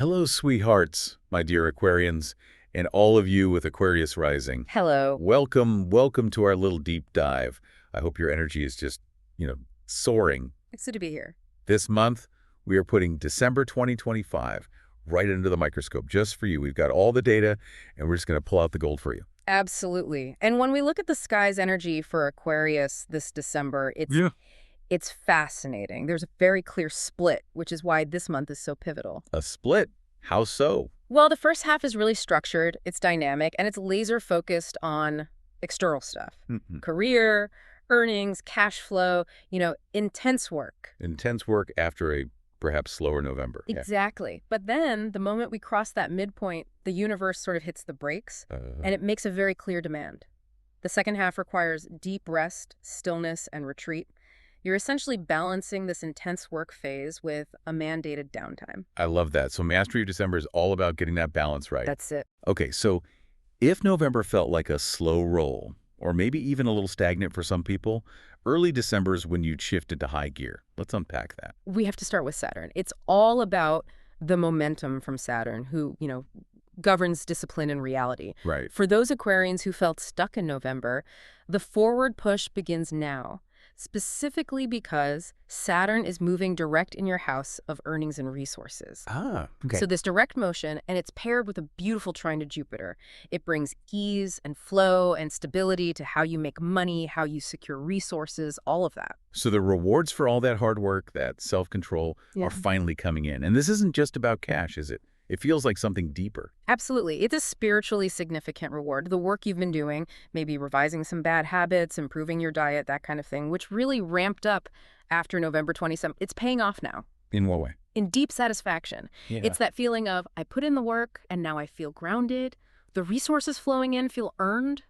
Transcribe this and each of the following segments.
Hello, sweethearts, my dear Aquarians, and all of you with Aquarius Rising. Hello. Welcome to our little deep dive. I hope your energy is just, soaring. It's good to be here. This month, we are putting December 2025 right under the microscope just for you. We've got all the data, and we're just going to pull out the gold for you. Absolutely. And when we look at the sky's energy for Aquarius this December, it's fascinating. There's a very clear split, which is why this month is so pivotal. A split? How so? Well, the first half is really structured, it's dynamic, and it's laser focused on external stuff. Career, earnings, cash flow, intense work. Intense work after a perhaps slower November. Exactly. But then the moment we cross that midpoint, the universe sort of hits the brakes, and it makes a very clear demand. The second half requires deep rest, stillness, and retreat. You're essentially balancing this intense work phase with a mandated downtime. I love that. So Mastery of December is all about getting that balance right. That's it. Okay, so if November felt like a slow roll, or maybe even a little stagnant for some people, early December is when you'd shift into high gear. Let's unpack that. We have to start with Saturn. It's all about the momentum from Saturn, who, governs discipline and reality. Right. For those Aquarians who felt stuck in November, the forward push begins now, specifically because Saturn is moving direct in your house of earnings and resources. Okay. So this direct motion, and it's paired with a beautiful trine to Jupiter. It brings ease and flow and stability to how you make money, how you secure resources, all of that. So the rewards for all that hard work, that self-control, are finally coming in. And this isn't just about cash, is it? It feels like something deeper. Absolutely. It's a spiritually significant reward. The work you've been doing, maybe revising some bad habits, improving your diet, that kind of thing, which really ramped up after November 27th, it's paying off now. In what way? In deep satisfaction. Yeah. It's that feeling of, I put in the work and now I feel grounded. The resources flowing in feel earned,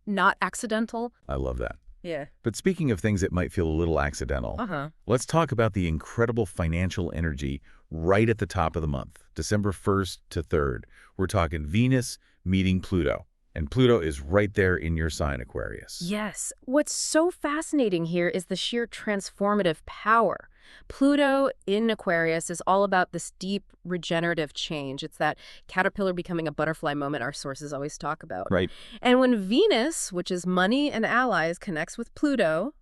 not accidental. I love that. Yeah. But speaking of things that might feel a little accidental, let's talk about the incredible financial energy right at the top of the month, December 1st to 3rd. We're talking Venus meeting Pluto. And Pluto is right there in your sign, Aquarius. Yes. What's so fascinating here is the sheer transformative power. Pluto in Aquarius is all about this deep regenerative change. It's that caterpillar becoming a butterfly moment our sources always talk about. Right. And when Venus, which is money and allies, connects with Pluto,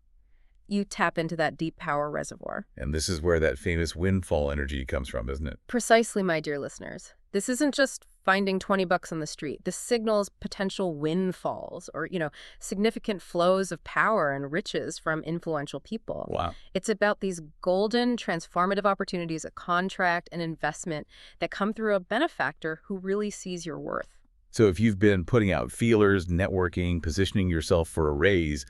you tap into that deep power reservoir. And this is where that famous windfall energy comes from, isn't it? Precisely, my dear listeners. This isn't just finding 20 bucks on the street. This signals potential windfalls or, significant flows of power and riches from influential people. Wow. It's about these golden, transformative opportunities, a contract, an investment that come through a benefactor who really sees your worth. So if you've been putting out feelers, networking, positioning yourself for a raise,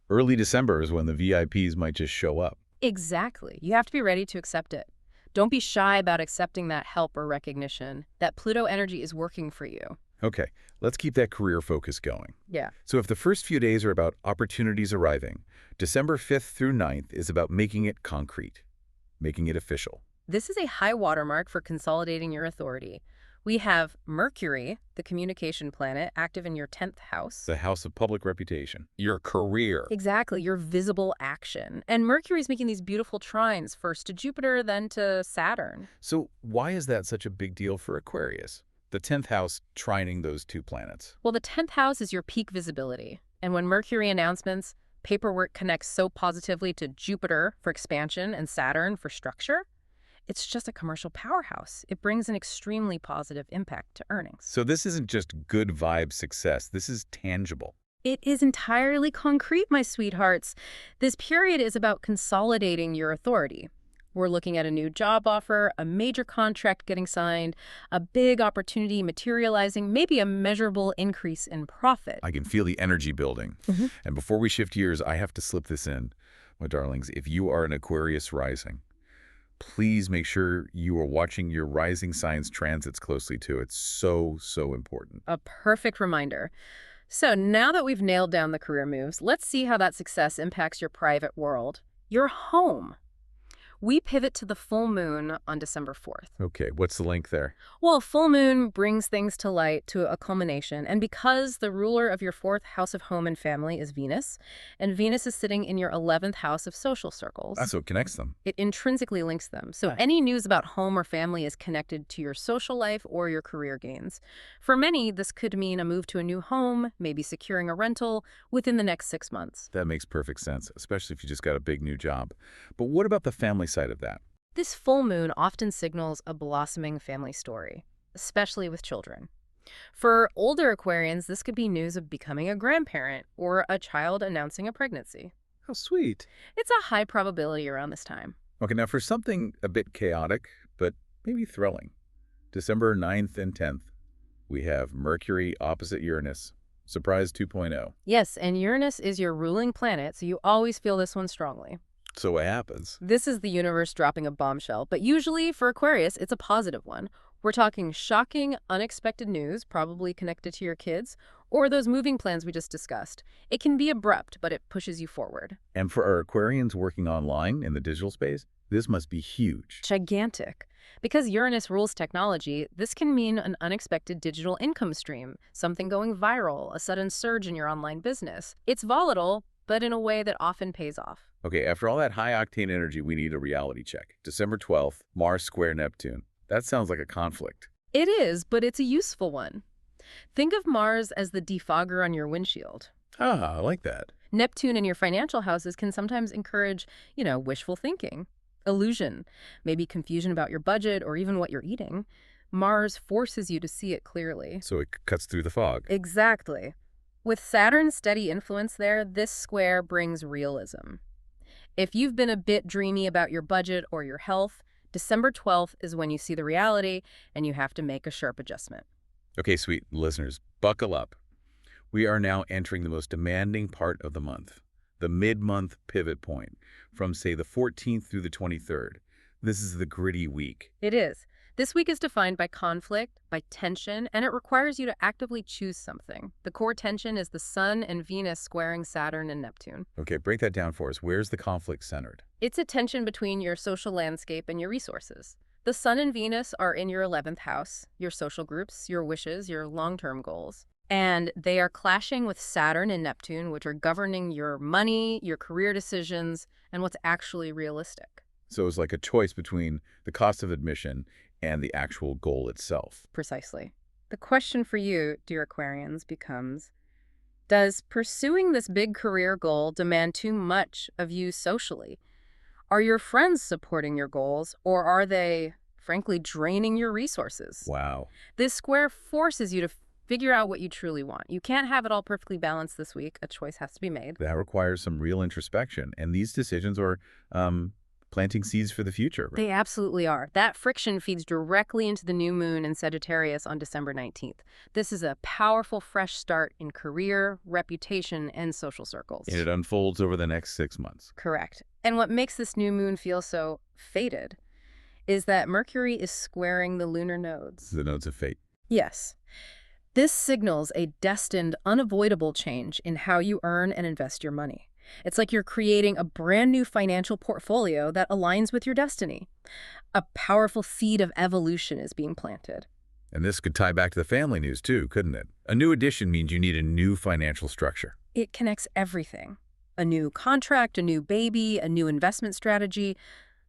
early December is when the VIPs might just show up. Exactly. You have to be ready to accept it. Don't be shy about accepting that help or recognition. That Pluto energy is working for you. Okay, let's keep that career focus going. Yeah. So if the first few days are about opportunities arriving, December 5th through 9th is about making it concrete, making it official. This is a high watermark for consolidating your authority. We have Mercury, the communication planet, active in your 10th house. The house of public reputation, your career. Exactly, your visible action. And Mercury's making these beautiful trines, first to Jupiter, then to Saturn. So why is that such a big deal for Aquarius? The 10th house trining those two planets. Well, the 10th house is your peak visibility. And when Mercury announcements, paperwork connects so positively to Jupiter for expansion and Saturn for structure, it's just a commercial powerhouse. It brings an extremely positive impact to earnings. So this isn't just good vibe success. This is tangible. It is entirely concrete, my sweethearts. This period is about consolidating your authority. We're looking at a new job offer, a major contract getting signed, a big opportunity materializing, maybe a measurable increase in profit. I can feel the energy building. And before we shift gears, I have to slip this in. My darlings, if you are an Aquarius rising, please make sure you are watching your rising signs transits closely too. It's so, so important. A perfect reminder. So now that we've nailed down the career moves, let's see how that success impacts your private world, your home. We pivot to the full moon on December 4th. Okay, what's the link there? Well, full moon brings things to light to a culmination, and because the ruler of your fourth house of home and family is Venus, and Venus is sitting in your 11th house of social circles, That's what connects them. it intrinsically links them. So Right. any news about home or family is connected to your social life or your career gains. For many, this could mean a move to a new home, maybe securing a rental within the next 6 months. That makes perfect sense, especially if you just got a big new job. But what about the family side of that? This full moon often signals a blossoming family story, especially with children. For older Aquarians, this could be news of becoming a grandparent or a child announcing a pregnancy. How sweet. It's a high probability around this time. Okay, now for something a bit chaotic, but maybe thrilling. December 9th and 10th, we have Mercury opposite Uranus. Surprise 2.0. Yes, and Uranus is your ruling planet, so you always feel this one strongly. So what happens? This is the universe dropping a bombshell, but usually for Aquarius, it's a positive one. We're talking shocking, unexpected news, probably connected to your kids, or those moving plans we just discussed. It can be abrupt, but it pushes you forward. And for our Aquarians working online in the digital space, this must be huge. Gigantic. Because Uranus rules technology, this can mean an unexpected digital income stream, something going viral, a sudden surge in your online business. It's volatile, but in a way that often pays off. Okay, after all that high-octane energy, we need a reality check. December 12th, Mars square Neptune. That sounds like a conflict. It is, but it's a useful one. Think of Mars as the defogger on your windshield. Ah, I like that. Neptune in your financial houses can sometimes encourage, wishful thinking, illusion, maybe confusion about your budget or even what you're eating. Mars forces you to see it clearly. So it cuts through the fog. Exactly. With Saturn's steady influence there, this square brings realism. If you've been a bit dreamy about your budget or your health, December 12th is when you see the reality and you have to make a sharp adjustment. Okay, sweet listeners, buckle up. We are now entering the most demanding part of the month, the mid-month pivot point, from, say, the 14th through the 23rd. This is the gritty week. It is. This week is defined by conflict, by tension, and it requires you to actively choose something. The core tension is the Sun and Venus squaring Saturn and Neptune. Okay, break that down for us. Where's the conflict centered? It's a tension between your social landscape and your resources. The Sun and Venus are in your 11th house, your social groups, your wishes, your long-term goals. And they are clashing with Saturn and Neptune, which are governing your money, your career decisions, and what's actually realistic. So it's like a choice between the cost of admission and the actual goal itself. Precisely. The question for you, dear Aquarians, becomes, does pursuing this big career goal demand too much of you socially? Are your friends supporting your goals, or are they, frankly, draining your resources? Wow. This square forces you to figure out what you truly want. You can't have it all perfectly balanced this week. A choice has to be made. That requires some real introspection, and these decisions are planting seeds for the future. Right? They absolutely are. That friction feeds directly into the new moon in Sagittarius on December 19th. This is a powerful, fresh start in career, reputation, and social circles. And it unfolds over the next 6 months. Correct. And what makes this new moon feel so fated is that Mercury is squaring the lunar nodes. The nodes of fate. Yes. This signals a destined, unavoidable change in how you earn and invest your money. It's like you're creating a brand new financial portfolio that aligns with your destiny. A powerful seed of evolution is being planted. And this could tie back to the family news too, couldn't it? A new addition means you need a new financial structure. It connects everything. A new contract, a new baby, a new investment strategy.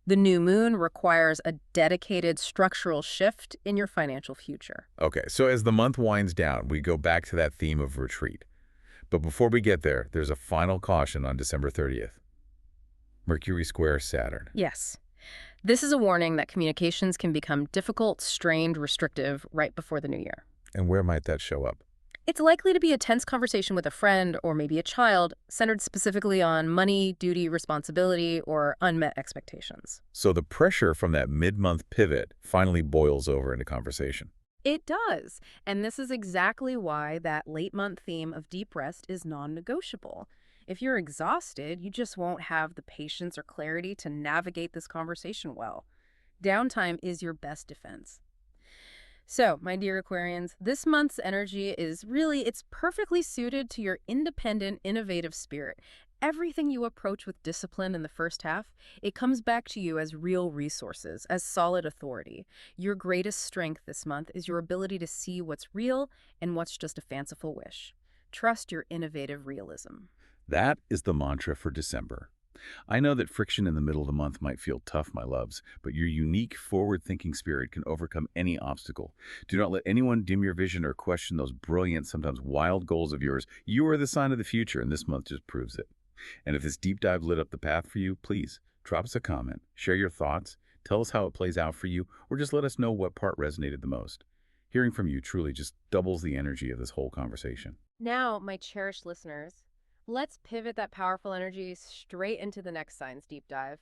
The new moon requires a dedicated structural shift in your financial future. Okay, so as the month winds down, we go back to that theme of retreat. But before we get there, there's a final caution on December 30th. Mercury square Saturn. Yes. This is a warning that communications can become difficult, strained, restrictive right before the new year. And where might that show up? It's likely to be a tense conversation with a friend or maybe a child, centered specifically on money, duty, responsibility, or unmet expectations. So the pressure from that mid-month pivot finally boils over into conversation. It does. And this is exactly why that late-month theme of deep rest is non-negotiable. If you're exhausted, you just won't have the patience or clarity to navigate this conversation well. Downtime is your best defense. So, my dear Aquarians, this month's energy is really, it's perfectly suited to your independent, innovative spirit. Everything you approach with discipline in the first half, it comes back to you as real resources, as solid authority. Your greatest strength this month is your ability to see what's real and what's just a fanciful wish. Trust your innovative realism. That is the mantra for December. I know that friction in the middle of the month might feel tough, my loves, but your unique, forward-thinking spirit can overcome any obstacle. Do not let anyone dim your vision or question those brilliant, sometimes wild goals of yours. You are the sign of the future, and this month just proves it. And if this deep dive lit up the path for you, please drop us a comment, share your thoughts, tell us how it plays out for you, or just let us know what part resonated the most. Hearing from you truly just doubles the energy of this whole conversation. Now, my cherished listeners, let's pivot that powerful energy straight into the next Science Deep Dive.